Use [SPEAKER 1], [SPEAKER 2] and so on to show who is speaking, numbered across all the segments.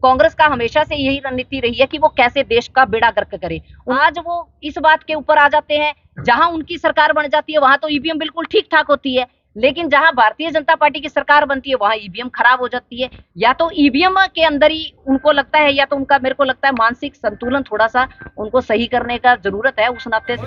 [SPEAKER 1] कांग्रेस का हमेशा से यही रणनीति रही है कि वो कैसे देश का बेड़ा गर्क करे। आज वो इस बात के ऊपर आ जाते हैं, जहां उनकी सरकार बन जाती है वहां तो ईवीएम बिल्कुल ठीक ठाक होती है, लेकिन जहां भारतीय जनता पार्टी की सरकार बनती है वहां ईवीएम खराब हो जाती है। या तो ईवीएम के अंदर ही उनको लगता है, या तो उनका, मेरे को लगता है, मानसिक संतुलन थोड़ा सा उनको सही करने का जरूरत है। उस नाते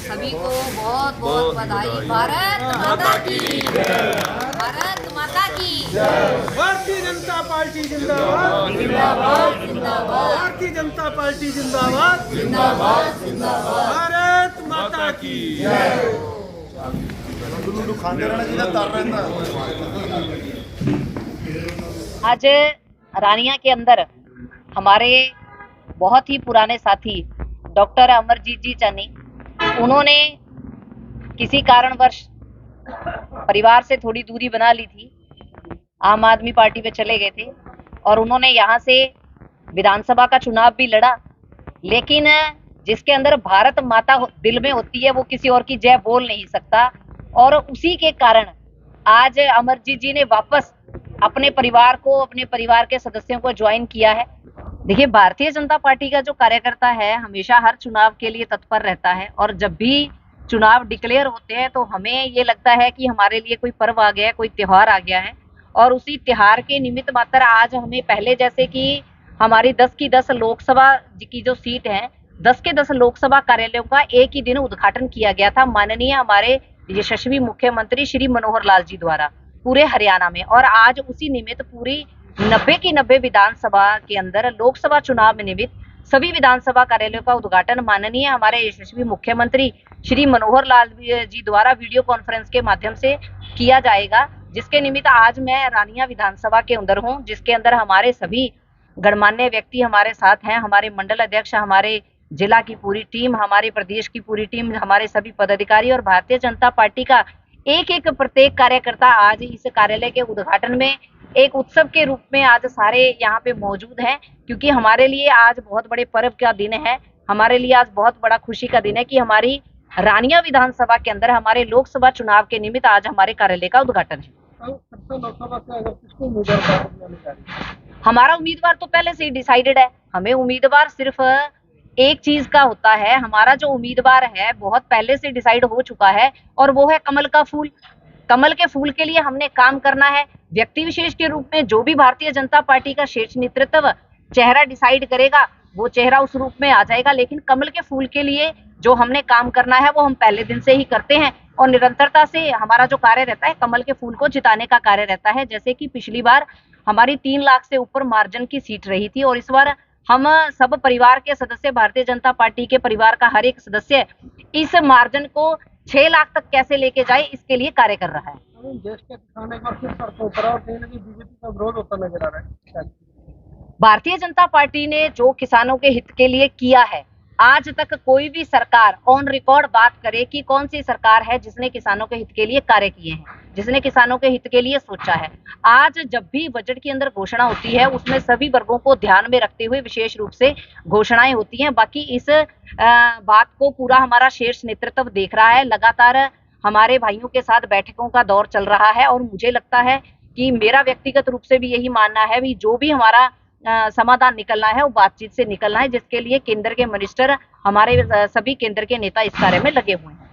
[SPEAKER 2] सभी को बहुत बहुत बधाई। भारत माता की, भारत माता की।
[SPEAKER 3] भारतीय जनता पार्टी जिंदाबाद,
[SPEAKER 2] जिंदाबाद जिंदाबाद,
[SPEAKER 3] भारतीय जनता पार्टी जिंदाबाद,
[SPEAKER 2] जिंदाबाद जिंदाबाद।
[SPEAKER 3] भारत माता की।
[SPEAKER 1] आज रानिया के अंदर हमारे बहुत ही पुराने साथी डॉक्टर अमरजीत जी चानी, उन्होंने किसी कारणवश परिवार से थोड़ी दूरी बना ली थी, आम आदमी पार्टी में चले गए थे और उन्होंने यहाँ से विधानसभा का चुनाव भी लड़ा। लेकिन जिसके अंदर भारत माता दिल में होती है वो किसी और की जय बोल नहीं सकता, और उसी के कारण आज अमरजीत जी ने वापस अपने परिवार को, अपने परिवार के सदस्यों को ज्वाइन किया है। देखिए, भारतीय जनता पार्टी का जो कार्यकर्ता है हमेशा हर चुनाव के लिए तत्पर रहता है, और जब भी चुनाव डिक्लेयर होते हैं तो हमें ये लगता है कि हमारे लिए कोई पर्व आ गया है, कोई त्योहार आ गया है, और उसी त्योहार के निमित्त मात्र आज हमें पहले जैसे कि हमारी 10 की 10 लोकसभा की जो सीट है, 10 के 10 लोकसभा कार्यालयों का एक ही दिन उद्घाटन किया गया था माननीय हमारे यशस्वी मुख्यमंत्री श्री मनोहर लाल जी द्वारा पूरे हरियाणा में। और आज उसी निमित्त पूरी 90 की 90 विधानसभा के अंदर लोकसभा चुनाव में निमित्त सभी विधानसभा कार्यालयों का उद्घाटन माननीय हमारे यशस्वी मुख्यमंत्री श्री मनोहर लाल जी द्वारा वीडियो कॉन्फ्रेंस के माध्यम से किया जाएगा, जिसके निमित्त आज मैं रानिया विधानसभा के अंदर हूं, जिसके अंदर हमारे सभी गणमान्य व्यक्ति हमारे साथ हैं, हमारे मंडल अध्यक्ष, हमारे जिला की पूरी टीम, हमारे प्रदेश की पूरी टीम, हमारे सभी पदाधिकारी और भारतीय जनता पार्टी का एक एक प्रत्येक कार्यकर्ता आज इस कार्यालय के उद्घाटन में एक उत्सव के रूप में आज सारे यहाँ पे मौजूद हैं, क्योंकि हमारे लिए आज बहुत बड़े पर्व का दिन है। हमारे लिए आज बहुत बड़ा खुशी का दिन है कि हमारी रानिया विधानसभा के अंदर हमारे लोकसभा चुनाव के निमित्त आज हमारे कार्यालय का उद्घाटन है। हमारा उम्मीदवार तो पहले से ही डिसाइडेड है। हमें उम्मीदवार सिर्फ एक चीज का होता है, हमारा जो उम्मीदवार है बहुत पहले से डिसाइड हो चुका है, और वो है कमल का फूल। कमल के फूल के लिए हमने काम करना है। व्यक्ति विशेष के रूप में जो भी भारतीय जनता पार्टी का शीर्ष नेतृत्व चेहरा डिसाइड करेगा वो चेहरा उस रूप में आ जाएगा, लेकिन कमल के फूल के लिए जो हमने काम करना है वो हम पहले दिन से ही करते हैं, और निरंतरता से हमारा जो कार्य रहता है कमल के फूल को जिताने का कार्य रहता है। जैसे कि पिछली बार हमारी 3 लाख से ऊपर मार्जिन की सीट रही थी, और इस बार हम सब परिवार के सदस्य, भारतीय जनता पार्टी के परिवार का हर एक सदस्य इस मार्जिन को 6 लाख तक कैसे लेके जाए इसके लिए कार्य कर रहा है।
[SPEAKER 3] देश के किसान एक बार फिर सड़कों पर और कहीं ना कहीं बीजेपी का विरोध होता नजर आ रहा है।
[SPEAKER 1] भारतीय जनता पार्टी ने जो किसानों के हित के लिए किया है, आज तक कोई भी सरकार ऑन रिकॉर्ड बात करे कि कौन सी सरकार है जिसने किसानों के हित के लिए कार्य किए हैं, जिसने किसानों के हित के लिए सोचा है। आज जब भी बजट के अंदर घोषणा होती है उसमें सभी वर्गों को ध्यान में रखते हुए विशेष रूप से घोषणाएं होती हैं। बाकी इस बात को पूरा हमारा शीर्ष नेतृत्व देख रहा है। लगातार हमारे भाइयों के साथ बैठकों का दौर चल रहा है, और मुझे लगता है कि मेरा व्यक्तिगत रूप से भी यही मानना है भी जो भी हमारा समाधान निकलना है वो बातचीत से निकलना है, जिसके लिए केंद्र के मिनिस्टर, हमारे सभी केंद्र के नेता इस कार्य में लगे हुए हैं।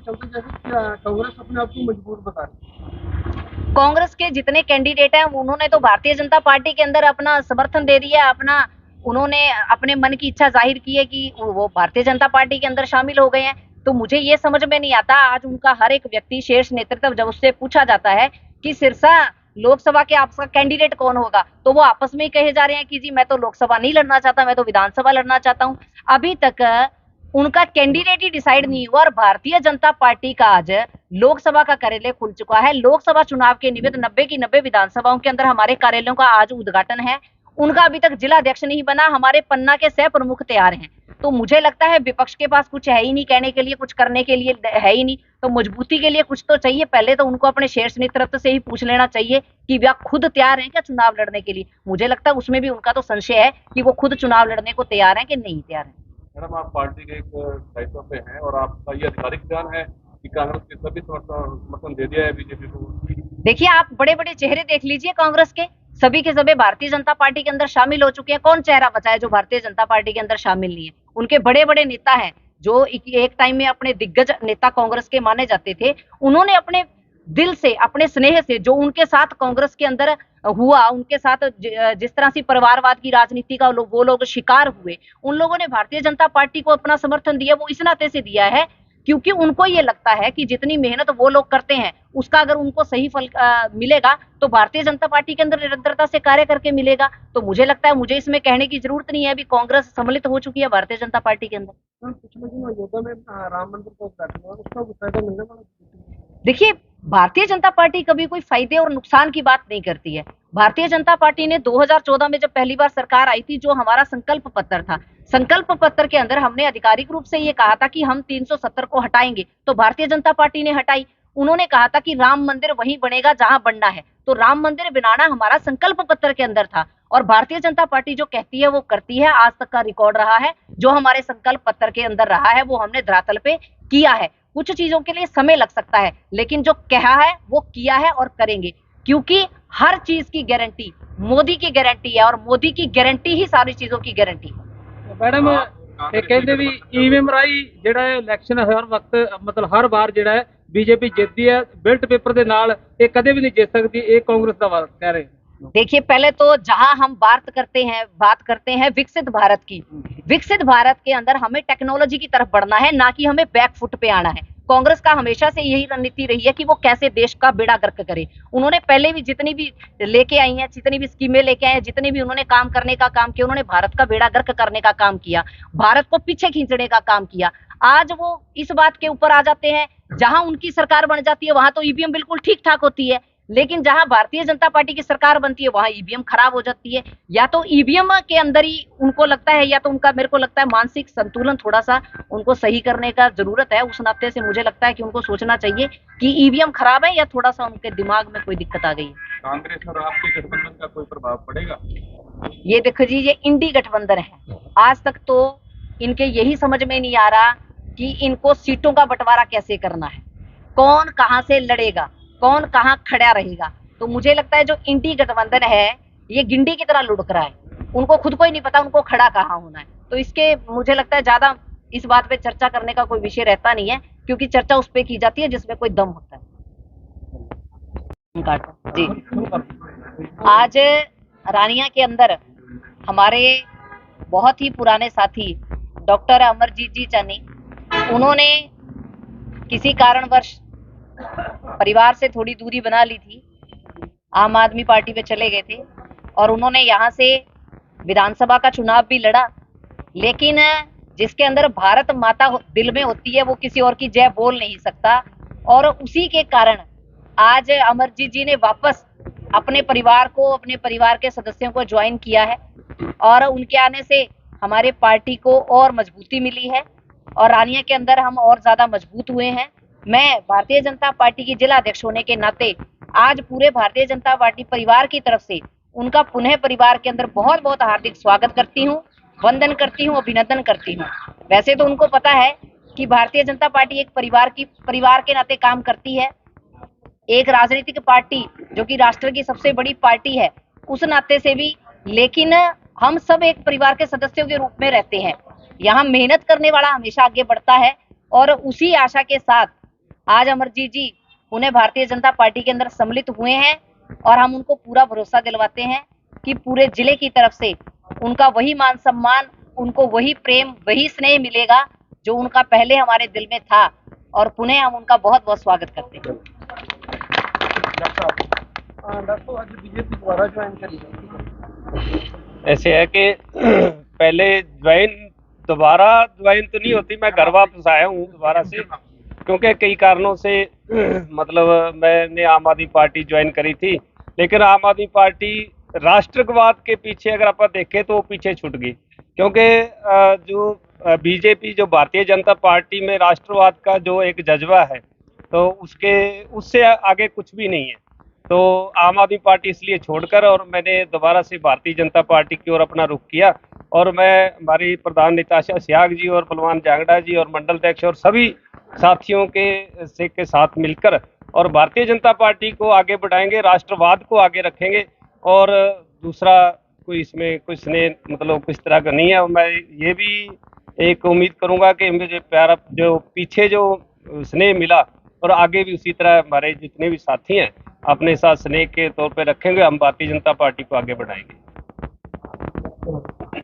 [SPEAKER 3] कांग्रेस अपने आप को मजबूर बता रही है।
[SPEAKER 1] कांग्रेस के जितने कैंडिडेट हैं उन्होंने तो भारतीय जनता पार्टी के अंदर अपना समर्थन दे दिया, अपना उन्होंने अपने मन की इच्छा जाहिर की है कि वो भारतीय जनता पार्टी के अंदर शामिल हो गए हैं। तो मुझे ये समझ में नहीं आता, आज उनका हर एक व्यक्ति, शीर्ष नेतृत्व, जब उससे पूछा जाता है कि सिरसा लोकसभा के आपका कैंडिडेट कौन होगा, तो वो आपस में ही कहे जा रहे हैं कि जी मैं तो लोकसभा नहीं लड़ना चाहता, मैं तो विधानसभा लड़ना चाहता हूं। अभी तक उनका कैंडिडेट ही डिसाइड नहीं हुआ, और भारतीय जनता पार्टी का आज लोकसभा का कार्यालय खुल चुका है। लोकसभा चुनाव के निमित्त 90 की 90 विधानसभाओं के अंदर हमारे कार्यालयों का आज उद्घाटन है। उनका अभी तक जिला अध्यक्ष नहीं बना, हमारे पन्ना के सह प्रमुख तैयार हैं। तो मुझे लगता है विपक्ष के पास कुछ है ही नहीं, कहने के लिए, कुछ करने के लिए है ही नहीं, तो मजबूती के लिए कुछ तो चाहिए। पहले तो उनको अपने शीर्ष नेतृत्व से ही पूछ लेना चाहिए कि वे खुद तैयार हैं क्या चुनाव लड़ने के लिए। मुझे लगता है उसमें भी उनका तो संशय है कि वो खुद चुनाव लड़ने को तैयार हैं कि नहीं तैयार है।
[SPEAKER 4] मैडम, आप पार्टी के एक दायित्व पे हैं और आपका ये आधिकारिक बयान है
[SPEAKER 3] कि कांग्रेस के सभी समर्थन दे दिया है बीजेपी को।
[SPEAKER 1] देखिए, आप बड़े बड़े चेहरे देख लीजिए कांग्रेस के, सभी के सभी भारतीय जनता पार्टी के अंदर शामिल हो चुके हैं। कौन चेहरा बचा है जो भारतीय जनता पार्टी के अंदर शामिल नहीं है? उनके बड़े बड़े नेता हैं जो एक टाइम में अपने दिग्गज नेता कांग्रेस के माने जाते थे, उन्होंने अपने दिल से, अपने स्नेह से, जो उनके साथ कांग्रेस के अंदर हुआ, उनके साथ जिस तरह से परिवारवाद की राजनीति का वो लोग शिकार हुए, उन लोगों ने भारतीय जनता पार्टी को अपना समर्थन दिया। वो इस नाते से दिया है क्योंकि उनको ये लगता है कि जितनी मेहनत वो लोग करते हैं उसका अगर उनको सही फल मिलेगा तो भारतीय जनता पार्टी के अंदर निरंतरता से कार्य करके मिलेगा। तो मुझे लगता है, मुझे इसमें कहने की जरूरत नहीं है, अभी कांग्रेस सम्मिलित हो चुकी है भारतीय जनता पार्टी के अंदर।
[SPEAKER 3] पिछले दिन अयोध्या में राम मंदिर को उद्घाटन हुआ, उसका फायदा मिलने वाला।
[SPEAKER 1] देखिए, भारतीय जनता पार्टी कभी कोई फायदे और नुकसान की बात नहीं करती है। भारतीय जनता पार्टी ने 2014 में जब पहली बार सरकार आई थी, जो हमारा संकल्प पत्र था, संकल्प पत्र के अंदर हमने आधिकारिक रूप से ये कहा था कि हम 370 को हटाएंगे, तो भारतीय जनता पार्टी ने हटाई। उन्होंने कहा था कि राम मंदिर वहीं बनेगा जहां बनना है, तो राम मंदिर बनाना हमारा संकल्प पत्र के अंदर था। और भारतीय जनता पार्टी जो कहती है वो करती है, आज तक का रिकॉर्ड रहा है। जो हमारे संकल्प पत्र के अंदर रहा है वो हमने धरातल पे किया है। कुछ चीजों के लिए समय लग सकता है, लेकिन जो कहा है वो किया है और करेंगे, क्योंकि हर चीज की गारंटी मोदी की गारंटी है और मोदी की गारंटी ही सारी चीजों की गारंटी है।
[SPEAKER 4] मैडम ਇਹ ਕਹਿੰਦੇ ਵੀ ਈਵੀਐਮ ਰਾਈ ਜਿਹੜਾ ਹੈ ਇਲੈਕਸ਼ਨ ਹਰ ਵਕਤ ਮਤਲਬ ਹਰ ਵਾਰ ਜਿਹੜਾ ਹੈ ਬੀਜੇਪੀ ਜਿੱਤਦੀ ਹੈ, ਬਿਲਟ ਪੇपर ਦੇ ਨਾਲ ਇਹ ਕਦੇ ਵੀ ਨਹੀਂ ਜਿੱਤ ਸਕਦੀ, ਇਹ ਕਾंग्रेस ਦਾ ਵਾਰ ਕਹਿ ਰਹੇ।
[SPEAKER 1] देखिए, पहले तो जहां हम बात करते हैं विकसित भारत की, विकसित भारत के अंदर हमें टेक्नोलॉजी की तरफ बढ़ना है, ना कि हमें बैक फुट पे आना है। कांग्रेस का हमेशा से यही रणनीति रही है कि वो कैसे देश का बेड़ा गर्क करे। उन्होंने पहले भी जितनी भी लेके आई हैं, जितनी भी स्कीमें लेके आए हैं, जितने भी उन्होंने काम करने का काम किया, उन्होंने भारत का बेड़ा गर्क करने का काम किया, भारत को पीछे खींचने का काम किया। आज वो इस बात के ऊपर आ जाते हैं, जहां उनकी सरकार बन जाती है वहां तो ईवीएम बिल्कुल ठीक ठाक होती है, लेकिन जहां भारतीय जनता पार्टी की सरकार बनती है वहां ईवीएम खराब हो जाती है। या तो ईवीएम के अंदर ही उनको लगता है, या तो उनका, मेरे को लगता है, मानसिक संतुलन थोड़ा सा उनको सही करने का जरूरत है। उस नाते से मुझे लगता है कि उनको सोचना चाहिए कि ईवीएम खराब है या थोड़ा सा उनके दिमाग में कोई दिक्कत आ गई है।
[SPEAKER 3] कांग्रेस और आपके गठबंधन का कोई प्रभाव पड़ेगा?
[SPEAKER 1] ये देखो जी, ये इंडी गठबंधन है। आज तक तो इनके यही समझ में नहीं आ रहा कि इनको सीटों का बंटवारा कैसे करना है, कौन कहां से लड़ेगा, कौन कहां खड़ा रहेगा। तो मुझे लगता है जो इंडी गठबंधन है ये गिंडी की तरह लुढ़क रहा है, उनको खुद को ही नहीं पता उनको खड़ा कहां होना है। तो इसके मुझे लगता है ज्यादा इस बात पे चर्चा करने का कोई विषय रहता नहीं है, क्योंकि चर्चा उस पे की जाती है जिसमें कोई दम होता है। जी, आज रानिया के अंदर हमारे बहुत ही पुराने साथी डॉक्टर अमरजीत जी चन्नी, उन्होंने किसी कारणवश परिवार से थोड़ी दूरी बना ली थी, आम आदमी पार्टी पे चले गए थे और उन्होंने यहाँ से विधानसभा का चुनाव भी लड़ा। लेकिन जिसके अंदर भारत माता दिल में होती है वो किसी और की जय बोल नहीं सकता, और उसी के कारण आज अमरजीत जी ने वापस अपने परिवार को, अपने परिवार के सदस्यों को ज्वाइन किया है, और उनके आने से हमारे पार्टी को और मजबूती मिली है और रानिया के अंदर हम और ज्यादा मजबूत हुए हैं। मैं भारतीय जनता पार्टी की जिला अध्यक्ष होने के नाते आज पूरे भारतीय जनता पार्टी परिवार की तरफ से उनका पुनः परिवार के अंदर बहुत बहुत हार्दिक स्वागत करती हूँ, वंदन करती हूँ, अभिनंदन करती हूँ। वैसे तो उनको पता है कि भारतीय जनता पार्टी एक परिवार के नाते काम करती है, एक राजनीतिक पार्टी जो कि राष्ट्र की सबसे बड़ी पार्टी है उस नाते से भी, लेकिन हम सब एक परिवार के सदस्यों के रूप में रहते हैं। यहाँ मेहनत करने वाला हमेशा आगे बढ़ता है, और उसी आशा के साथ आज अमरजीत जी उन्हें भारतीय जनता पार्टी के अंदर सम्मिलित हुए हैं, और हम उनको पूरा भरोसा दिलवाते हैं कि पूरे जिले की तरफ से उनका वही मान सम्मान, उनको वही प्रेम, वही स्नेह मिलेगा जो उनका पहले हमारे दिल में था, और पुनः हम उनका बहुत बहुत स्वागत करते हैं।
[SPEAKER 3] डॉक्टर आज बीजेपी द्वारा ज्वाइन करी,
[SPEAKER 5] ऐसे है कि पहले दोबारा ज्वाइन तो नहीं होती, मैं घर वापस आया हूँ दोबारा से, क्योंकि कई कारणों से मतलब मैंने आम आदमी पार्टी ज्वाइन करी थी, लेकिन आम आदमी पार्टी राष्ट्रवाद के पीछे अगर आप देखें तो वो पीछे छूट गई, क्योंकि जो बीजेपी, जो भारतीय जनता पार्टी में राष्ट्रवाद का जो एक जज्बा है, तो उससे आगे कुछ भी नहीं है। तो आम आदमी पार्टी इसलिए छोड़कर और मैंने दोबारा से भारतीय जनता पार्टी की ओर अपना रुख किया। और मैं हमारी प्रधान निताशा सियाग जी और बलवान जांगड़ा जी और मंडल अध्यक्ष और सभी साथियों के साथ मिलकर और भारतीय जनता पार्टी को आगे बढ़ाएंगे, राष्ट्रवाद को आगे रखेंगे। और दूसरा कोई इसमें कुछ मतलब किस तरह का नहीं है। मैं ये भी एक उम्मीद करूंगा कि मुझे प्यारा जो पीछे जो स्नेह मिला और आगे भी उसी तरह हमारे जितने भी साथी हैं अपने साथ स्नेह के तौर पे रखेंगे। हम भारतीय जनता पार्टी को आगे बढ़ाएंगे।